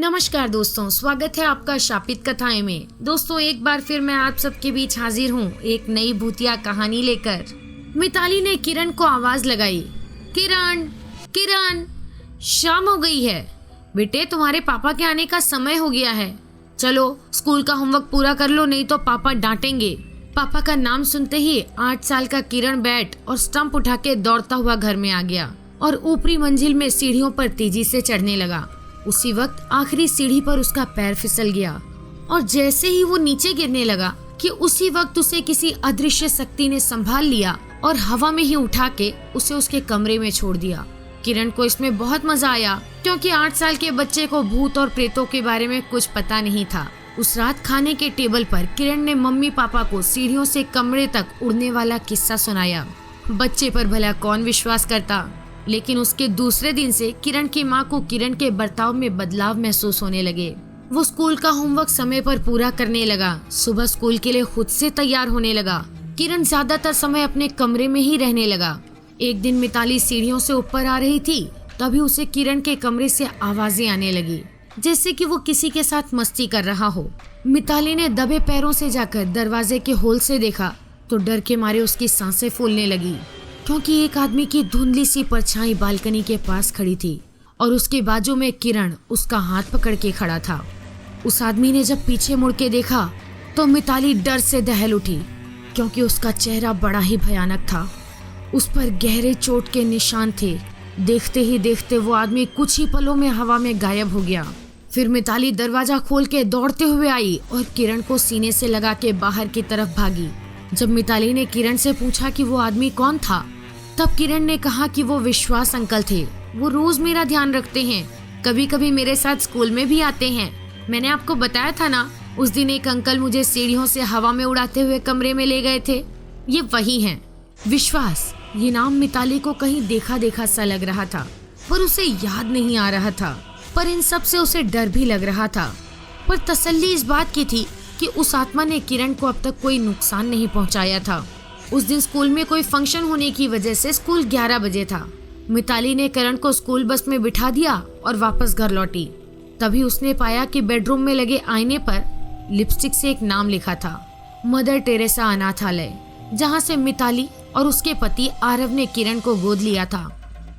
नमस्कार दोस्तों, स्वागत है आपका शापित कथाएं में। दोस्तों, एक बार फिर मैं आप सबके बीच हाजिर हूँ एक नई भूतिया कहानी लेकर। मिताली ने किरण को आवाज लगाई, किरण किरण, शाम हो गई है बेटे, तुम्हारे पापा के आने का समय हो गया है। चलो स्कूल का होमवर्क पूरा कर लो, नहीं तो पापा डांटेंगे। पापा का नाम सुनते ही 8 साल का किरण बैट और स्टंप उठा के दौड़ता हुआ घर में आ गया और ऊपरी मंजिल में सीढ़ियों पर तेजी से चढ़ने लगा। उसी वक्त आखिरी सीढ़ी पर उसका पैर फिसल गया और जैसे ही वो नीचे गिरने लगा कि उसी वक्त उसे किसी अदृश्य शक्ति ने संभाल लिया और हवा में ही उठा के उसे उसके कमरे में छोड़ दिया। किरण को इसमें बहुत मजा आया क्योंकि 8 साल के बच्चे को भूत और प्रेतों के बारे में कुछ पता नहीं था। उस रात खाने के टेबल पर किरण ने मम्मी पापा को सीढ़ियों से कमरे तक उड़ने वाला किस्सा सुनाया। बच्चे पर भला कौन विश्वास करता, लेकिन उसके दूसरे दिन से किरण की माँ को किरण के बर्ताव में बदलाव महसूस होने लगे। वो स्कूल का होमवर्क समय पर पूरा करने लगा, सुबह स्कूल के लिए खुद से तैयार होने लगा। किरण ज्यादातर समय अपने कमरे में ही रहने लगा। एक दिन मिताली सीढ़ियों से ऊपर आ रही थी, तभी उसे किरण के कमरे से आवाजें आने लगी, जैसे कि वो किसी के साथ मस्ती कर रहा हो। मिताली ने दबे पैरों से जाकर दरवाजे के होल से देखा तो डर के मारे उसकी सांसें फूलने लगी, क्योंकि एक आदमी की धुंधली सी परछाई बालकनी के पास खड़ी थी और उसके बाजू में किरण उसका हाथ पकड़ के खड़ा था। उस आदमी ने जब पीछे मुड़ के देखा तो मिताली डर से दहल उठी, क्योंकि उसका चेहरा बड़ा ही भयानक था। उस पर गहरे चोट के निशान थे। देखते ही देखते वो आदमी कुछ ही पलों में हवा में गायब हो गया। फिर मिताली दरवाजा खोल के दौड़ते हुए आई और किरण को सीने से लगा के बाहर की तरफ भागी। जब मिताली ने किरण से पूछा कि वो आदमी कौन था, तब किरण ने कहा कि वो विश्वास अंकल थे। वो रोज मेरा ध्यान रखते हैं, कभी कभी मेरे साथ स्कूल में भी आते हैं। मैंने आपको बताया था ना, उस दिन एक अंकल मुझे सीढ़ियों से हवा में उड़ाते हुए कमरे में ले गए थे। ये वही हैं। विश्वास, ये नाम मिताली को कहीं देखा देखा सा लग रहा था, पर उसे याद नहीं आ रहा था। पर इन सब से उसे डर भी लग रहा था। पर तसल्ली इस बात की थी कि उस आत्मा ने किरण को अब तक कोई नुकसान नहीं पहुंचाया था। उस दिन स्कूल में कोई फंक्शन होने की वजह से स्कूल 11 बजे था। मिताली ने किरण को स्कूल बस में बिठा दिया और वापस घर लौटी। तभी उसने पाया कि बेडरूम में लगे आईने पर लिपस्टिक से एक नाम लिखा था, मदर टेरेसा अनाथालय, जहां से मिताली और उसके पति आरव ने किरण को गोद लिया था।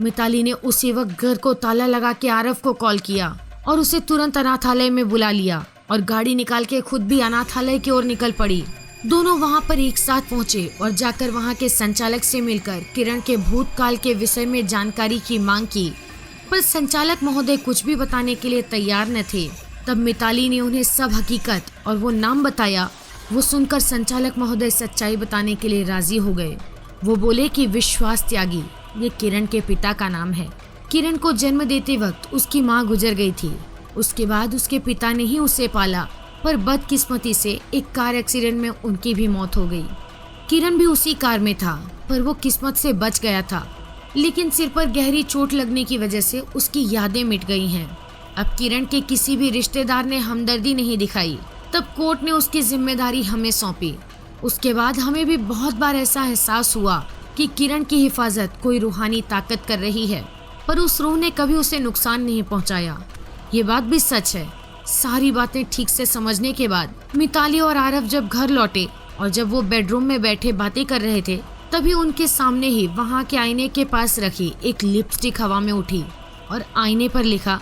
मिताली ने उसी वक्त घर को ताला लगा के आरव को कॉल किया और उसे तुरंत अनाथालय में बुला लिया और गाड़ी निकाल के खुद भी अनाथालय की ओर निकल पड़ी। दोनों वहां पर एक साथ पहुंचे और जाकर वहां के संचालक से मिलकर किरण के भूतकाल के विषय में जानकारी की मांग की, पर संचालक महोदय कुछ भी बताने के लिए तैयार न थे। तब मिताली ने उन्हें सब हकीकत और वो नाम बताया। वो सुनकर संचालक महोदय सच्चाई बताने के लिए राजी हो गए। वो बोले कि विश्वास त्यागी ये किरण के पिता का नाम है। किरण को जन्म देते वक्त उसकी माँ गुजर गई थी। उसके बाद उसके पिता ने ही उसे पाला, पर बदकिस्मती से एक कार एक्सीडेंट में उनकी भी मौत हो गई। किरण भी उसी कार में था, पर वो किस्मत से बच गया था, लेकिन सिर पर गहरी चोट लगने की वजह से उसकी यादें मिट गई हैं। अब किरण के किसी भी रिश्तेदार ने हमदर्दी नहीं दिखाई। तब कोर्ट ने उसकी जिम्मेदारी हमें सौंपी। उसके बाद हमें भी बहुत बार ऐसा एहसास हुआ कि किरण की हिफाजत कोई रूहानी ताकत कर रही है, पर उस रूह ने कभी उसे नुकसान नहीं पहुंचाया। ये बात भी सच है। सारी बातें ठीक से समझने के बाद मिताली और आरव जब घर लौटे और जब वो बेडरूम में बैठे बातें कर रहे थे, तभी उनके सामने ही वहां के आईने के पास रखी एक लिपस्टिक हवा में उठी और आईने पर लिखा,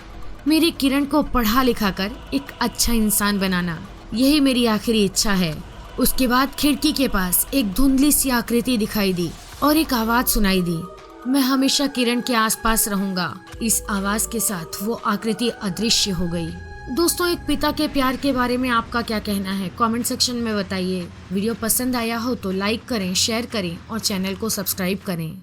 मेरी किरण को पढ़ा लिखा कर एक अच्छा इंसान बनाना, यही मेरी आखिरी इच्छा है। उसके बाद खिड़की के पास एक धुंधली सी आकृति दिखाई दी और एक आवाज सुनाई दी, मैं हमेशा किरण के आसपास रहूंगा। इस आवाज के साथ वो आकृति अदृश्य हो गई। दोस्तों, एक पिता के प्यार के बारे में आपका क्या कहना है, कमेंट सेक्शन में बताइए। वीडियो पसंद आया हो तो लाइक करें, शेयर करें और चैनल को सब्सक्राइब करें।